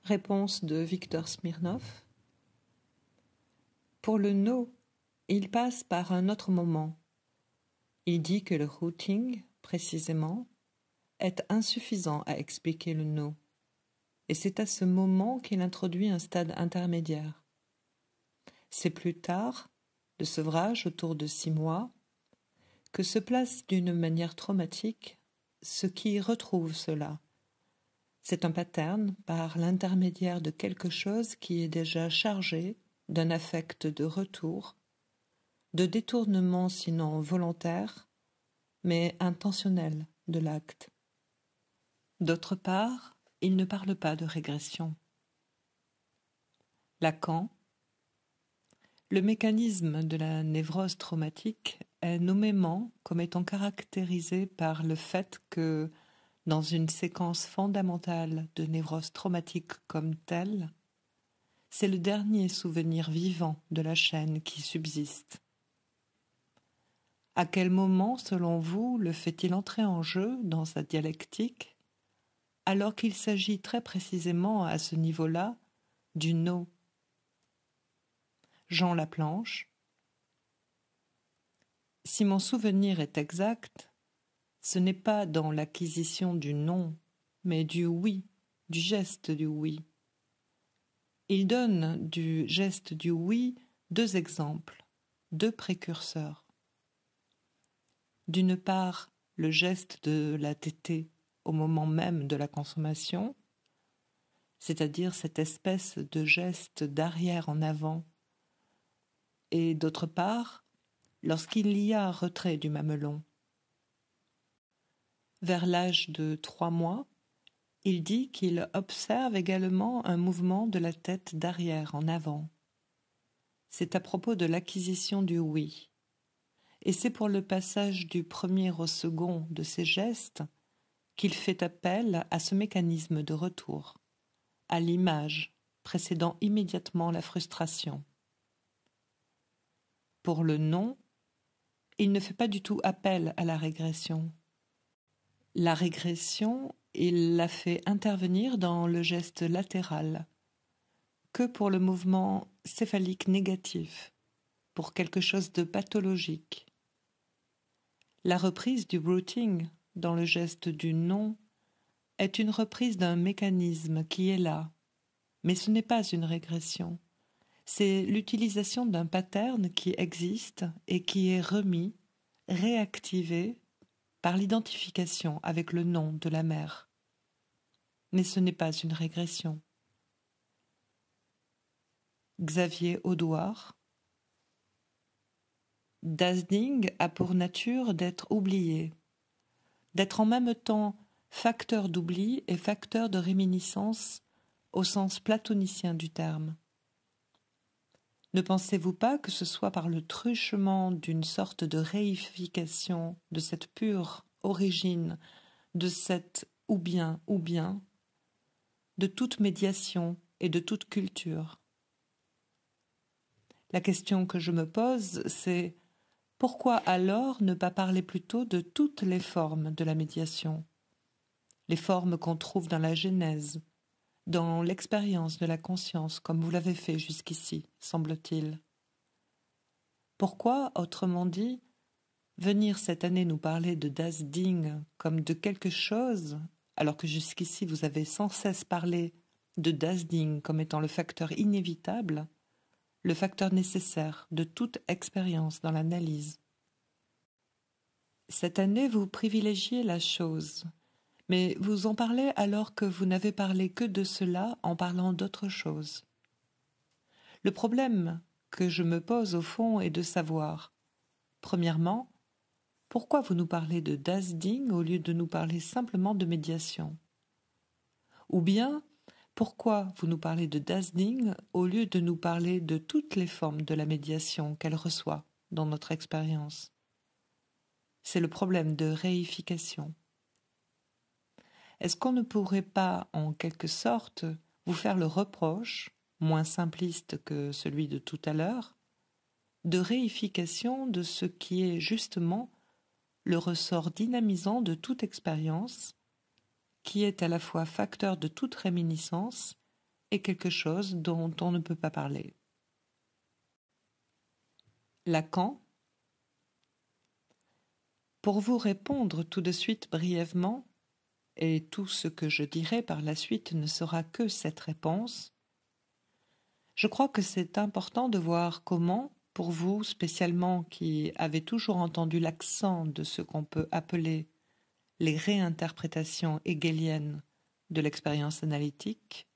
Réponse de Victor Smirnov. Pour le no, il passe par un autre moment. Il dit que le routing, précisément, est insuffisant à expliquer le no. Et c'est à ce moment qu'il introduit un stade intermédiaire. C'est plus tard, le sevrage autour de 6 mois, que se place d'une manière traumatique ce qui retrouve cela. C'est un pattern par l'intermédiaire de quelque chose qui est déjà chargé d'un affect de retour, de détournement sinon volontaire, mais intentionnel de l'acte. D'autre part, il ne parle pas de régression. Lacan. Le mécanisme de la névrose traumatique est nommément comme étant caractérisé par le fait que, dans une séquence fondamentale de névrose traumatique comme telle, c'est le dernier souvenir vivant de la chaîne qui subsiste. À quel moment, selon vous, le fait-il entrer en jeu dans sa dialectique, alors qu'il s'agit très précisément à ce niveau-là du no? Jean Laplanche. Si mon souvenir est exact, ce n'est pas dans l'acquisition du non, mais du oui, du geste du oui. Il donne du geste du oui 2 exemples, 2 précurseurs. D'une part, le geste de la tétée au moment même de la consommation, c'est-à-dire cette espèce de geste d'arrière en avant, et d'autre part, lorsqu'il y a retrait du mamelon. Vers l'âge de 3 mois, il dit qu'il observe également un mouvement de la tête d'arrière en avant. C'est à propos de l'acquisition du oui. Et c'est pour le passage du premier au second de ces gestes qu'il fait appel à ce mécanisme de retour, à l'image précédant immédiatement la frustration. Pour le non, il ne fait pas du tout appel à la régression. La régression, il la fait intervenir dans le geste latéral, que pour le mouvement céphalique négatif, pour quelque chose de pathologique. La reprise du routing dans le geste du non est une reprise d'un mécanisme qui est là, mais ce n'est pas une régression. C'est l'utilisation d'un pattern qui existe et qui est remis, réactivé par l'identification avec le nom de la mère. Mais ce n'est pas une régression. Xavier Audouard. Das Ding a pour nature d'être oublié, d'être en même temps facteur d'oubli et facteur de réminiscence au sens platonicien du terme. Ne pensez-vous pas que ce soit par le truchement d'une sorte de réification de cette pure origine, de cette ou bien, de toute médiation et de toute culture? La question que je me pose, c'est pourquoi alors ne pas parler plutôt de toutes les formes de la médiation, les formes qu'on trouve dans la Genèse, dans l'expérience de la conscience, comme vous l'avez fait jusqu'ici, semble-t-il. Pourquoi, autrement dit, venir cette année nous parler de Das Ding comme de quelque chose, alors que jusqu'ici vous avez sans cesse parlé de Das Ding comme étant le facteur inévitable, le facteur nécessaire de toute expérience dans l'analyse? Cette année, vous privilégiez la chose, mais vous en parlez alors que vous n'avez parlé que de cela en parlant d'autre chose. Le problème que je me pose au fond est de savoir, premièrement, pourquoi vous nous parlez de Das Ding au lieu de nous parler simplement de médiation? Ou bien, pourquoi vous nous parlez de Das Ding au lieu de nous parler de toutes les formes de la médiation qu'elle reçoit dans notre expérience? C'est le problème de réification. Est-ce qu'on ne pourrait pas, en quelque sorte, vous faire le reproche, moins simpliste que celui de tout à l'heure, de réification de ce qui est justement le ressort dynamisant de toute expérience, qui est à la fois facteur de toute réminiscence est quelque chose dont on ne peut pas parler. Lacan. Pour vous répondre tout de suite brièvement, et tout ce que je dirai par la suite ne sera que cette réponse, je crois que c'est important de voir comment, pour vous spécialement qui avez toujours entendu l'accent de ce qu'on peut appeler les réinterprétations hegeliennes de l'expérience analytique,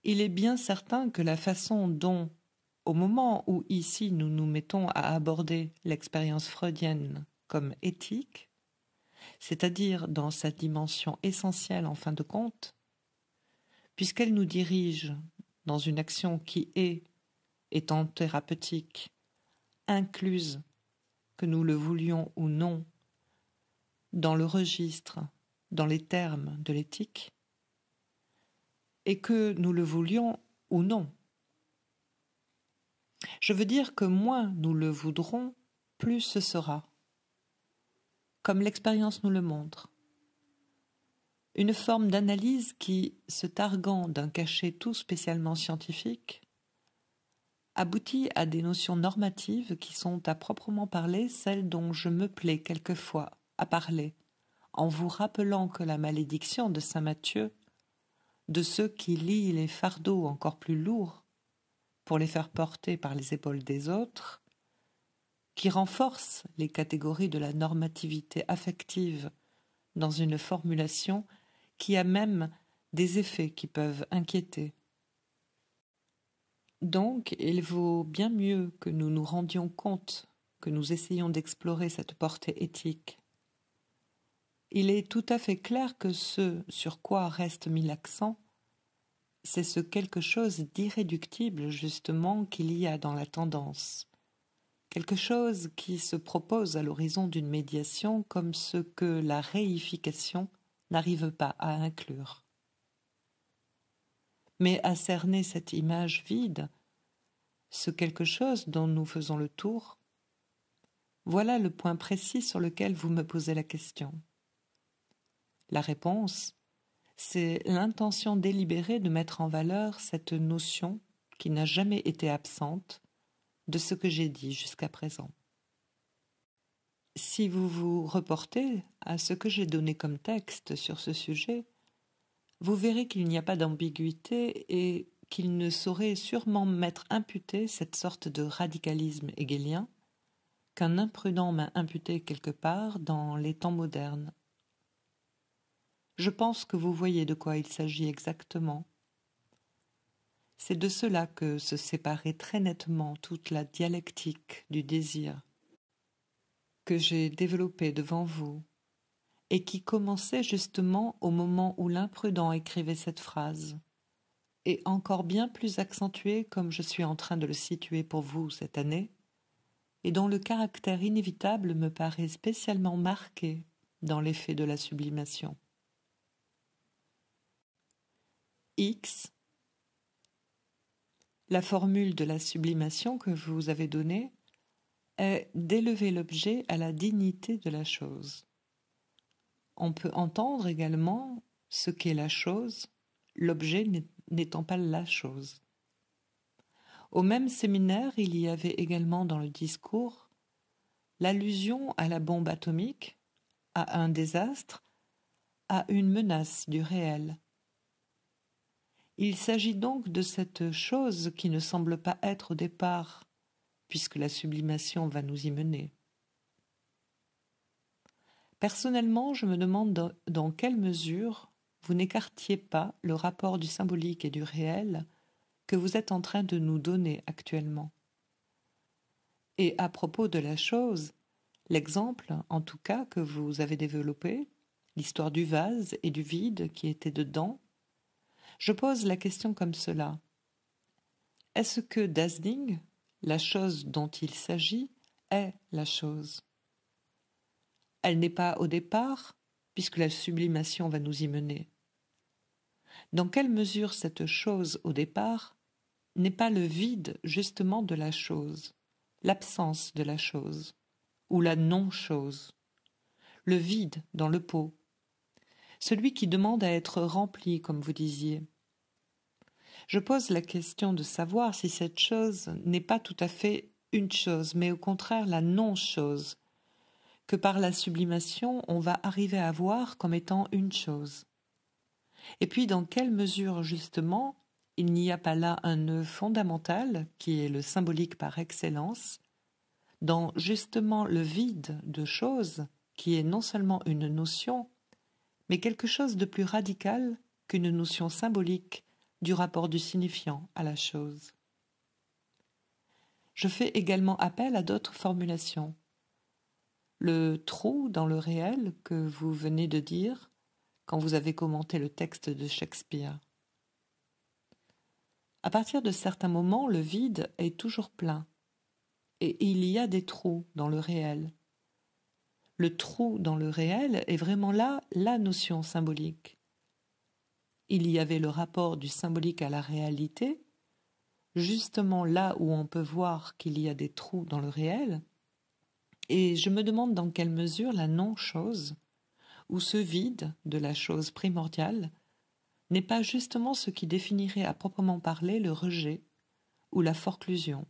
il est bien certain que la façon dont, au moment où ici nous nous mettons à aborder l'expérience freudienne comme éthique, c'est-à-dire dans sa dimension essentielle en fin de compte, puisqu'elle nous dirige dans une action qui est, étant thérapeutique, incluse, que nous le voulions ou non, dans le registre, dans les termes de l'éthique, et que nous le voulions ou non. Je veux dire que moins nous le voudrons, plus ce sera, comme l'expérience nous le montre. Une forme d'analyse qui, se targuant d'un cachet tout spécialement scientifique, aboutit à des notions normatives qui sont à proprement parler celles dont je me plais quelquefois à parler, en vous rappelant que la malédiction de saint Matthieu, de ceux qui lient les fardeaux encore plus lourds pour les faire porter par les épaules des autres, qui renforce les catégories de la normativité affective dans une formulation qui a même des effets qui peuvent inquiéter. Donc, il vaut bien mieux que nous nous rendions compte, que nous essayions d'explorer cette portée éthique. Il est tout à fait clair que ce sur quoi reste mis l'accent, c'est ce quelque chose d'irréductible justement qu'il y a dans la tendance, quelque chose qui se propose à l'horizon d'une médiation comme ce que la réification n'arrive pas à inclure. Mais à cerner cette image vide, ce quelque chose dont nous faisons le tour, voilà le point précis sur lequel vous me posez la question. La réponse, c'est l'intention délibérée de mettre en valeur cette notion qui n'a jamais été absente de ce que j'ai dit jusqu'à présent. Si vous vous reportez à ce que j'ai donné comme texte sur ce sujet, vous verrez qu'il n'y a pas d'ambiguïté et qu'il ne saurait sûrement m'être imputé cette sorte de radicalisme hegelien qu'un imprudent m'a imputé quelque part dans les temps modernes. Je pense que vous voyez de quoi il s'agit exactement. C'est de cela que se séparait très nettement toute la dialectique du désir que j'ai développée devant vous et qui commençait justement au moment où l'imprudent écrivait cette phrase, et encore bien plus accentuée comme je suis en train de le situer pour vous cette année, et dont le caractère inévitable me paraît spécialement marqué dans l'effet de la sublimation. X, la formule de la sublimation que je vous avez donnée, est d'élever l'objet à la dignité de la chose. On peut entendre également ce qu'est la chose, l'objet n'étant pas la chose. Au même séminaire, il y avait également dans le discours l'allusion à la bombe atomique, à un désastre, à une menace du réel. Il s'agit donc de cette chose qui ne semble pas être au départ, puisque la sublimation va nous y mener. Personnellement, je me demande dans quelle mesure vous n'écartiez pas le rapport du symbolique et du réel que vous êtes en train de nous donner actuellement. Et à propos de la chose, l'exemple, en tout cas, que vous avez développé, l'histoire du vase et du vide qui était dedans, je pose la question comme cela. Est-ce que das Ding, la chose dont il s'agit, est la chose ? Elle n'est pas au départ, puisque la sublimation va nous y mener. Dans quelle mesure cette chose au départ n'est pas le vide justement de la chose, l'absence de la chose, ou la non-chose, le vide dans le pot, celui qui demande à être rempli, comme vous disiez. Je pose la question de savoir si cette chose n'est pas tout à fait une chose, mais au contraire la non-chose, que par la sublimation on va arriver à voir comme étant une chose. Et puis dans quelle mesure justement il n'y a pas là un nœud fondamental qui est le symbolique par excellence, dans justement le vide de chose qui est non seulement une notion, mais quelque chose de plus radical qu'une notion symbolique du rapport du signifiant à la chose. Je fais également appel à d'autres formulations. Le trou dans le réel que vous venez de dire quand vous avez commenté le texte de Shakespeare. À partir de certains moments, le vide est toujours plein, et il y a des trous dans le réel. Le trou dans le réel est vraiment là la notion symbolique. Il y avait le rapport du symbolique à la réalité, justement là où on peut voir qu'il y a des trous dans le réel, et je me demande dans quelle mesure la non-chose, ou ce vide de la chose primordiale, n'est pas justement ce qui définirait à proprement parler le rejet ou la forclusion.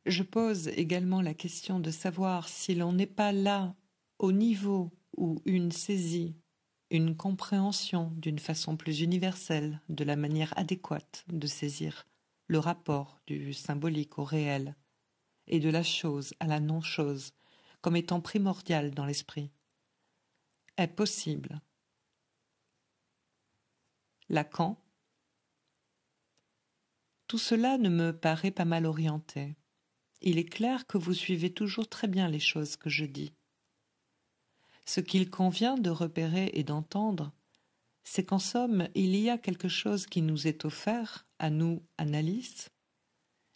Je pose également la question de savoir si l'on n'est pas là au niveau où une saisie, une compréhension d'une façon plus universelle de la manière adéquate de saisir le rapport du symbolique au réel et de la chose à la non-chose comme étant primordial dans l'esprit, est possible. Lacan. Tout cela ne me paraît pas mal orienté. Il est clair que vous suivez toujours très bien les choses que je dis. Ce qu'il convient de repérer et d'entendre, c'est qu'en somme, il y a quelque chose qui nous est offert, à nous, analystes,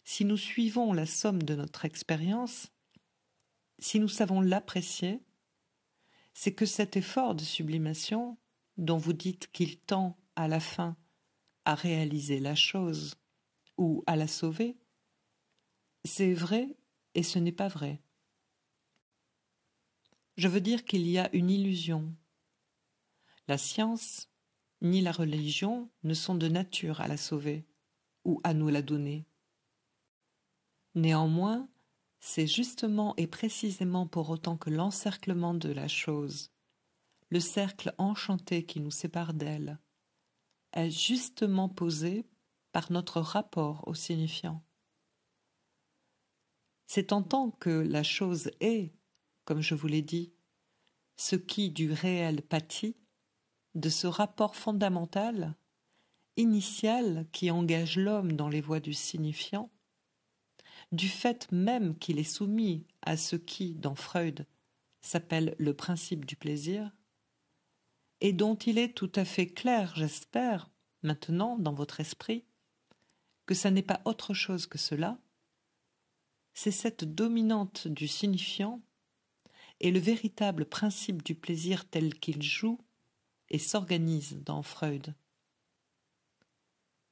si nous suivons la somme de notre expérience, si nous savons l'apprécier, c'est que cet effort de sublimation, dont vous dites qu'il tend à la fin à réaliser la chose ou à la sauver, c'est vrai et ce n'est pas vrai. Je veux dire qu'il y a une illusion. La science ni la religion ne sont de nature à la sauver ou à nous la donner. Néanmoins, c'est justement et précisément pour autant que l'encerclement de la chose, le cercle enchanté qui nous sépare d'elle, est justement posé par notre rapport au signifiant. C'est en tant que la chose est, comme je vous l'ai dit, ce qui du réel pâtit, de ce rapport fondamental, initial qui engage l'homme dans les voies du signifiant, du fait même qu'il est soumis à ce qui, dans Freud, s'appelle le principe du plaisir, et dont il est tout à fait clair, j'espère, maintenant, dans votre esprit, que ça n'est pas autre chose que cela, c'est cette dominante du signifiant et le véritable principe du plaisir tel qu'il joue et s'organise dans Freud.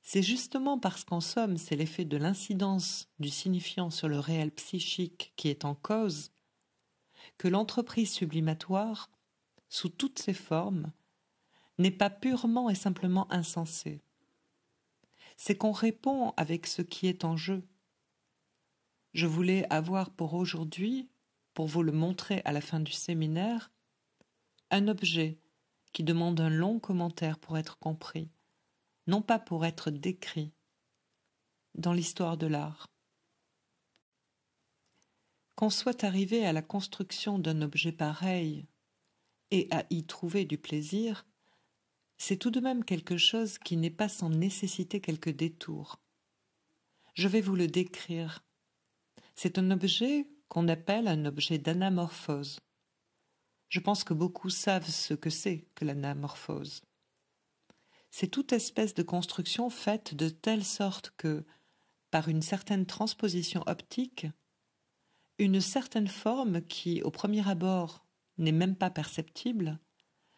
C'est justement parce qu'en somme c'est l'effet de l'incidence du signifiant sur le réel psychique qui est en cause que l'entreprise sublimatoire, sous toutes ses formes, n'est pas purement et simplement insensée. C'est qu'on répond avec ce qui est en jeu. Je voulais avoir pour aujourd'hui, pour vous le montrer à la fin du séminaire, un objet qui demande un long commentaire pour être compris, non pas pour être décrit dans l'histoire de l'art. Qu'on soit arrivé à la construction d'un objet pareil et à y trouver du plaisir, c'est tout de même quelque chose qui n'est pas sans nécessiter quelques détours. Je vais vous le décrire. C'est un objet qu'on appelle un objet d'anamorphose. Je pense que beaucoup savent ce que c'est que l'anamorphose. C'est toute espèce de construction faite de telle sorte que, par une certaine transposition optique, une certaine forme qui, au premier abord, n'est même pas perceptible,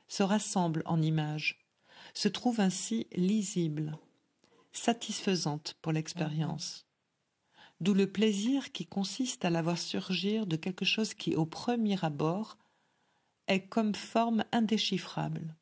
se rassemble en images, se trouve ainsi lisible, satisfaisante pour l'expérience. D'où le plaisir qui consiste à la voir surgir de quelque chose qui, au premier abord, est comme forme indéchiffrable.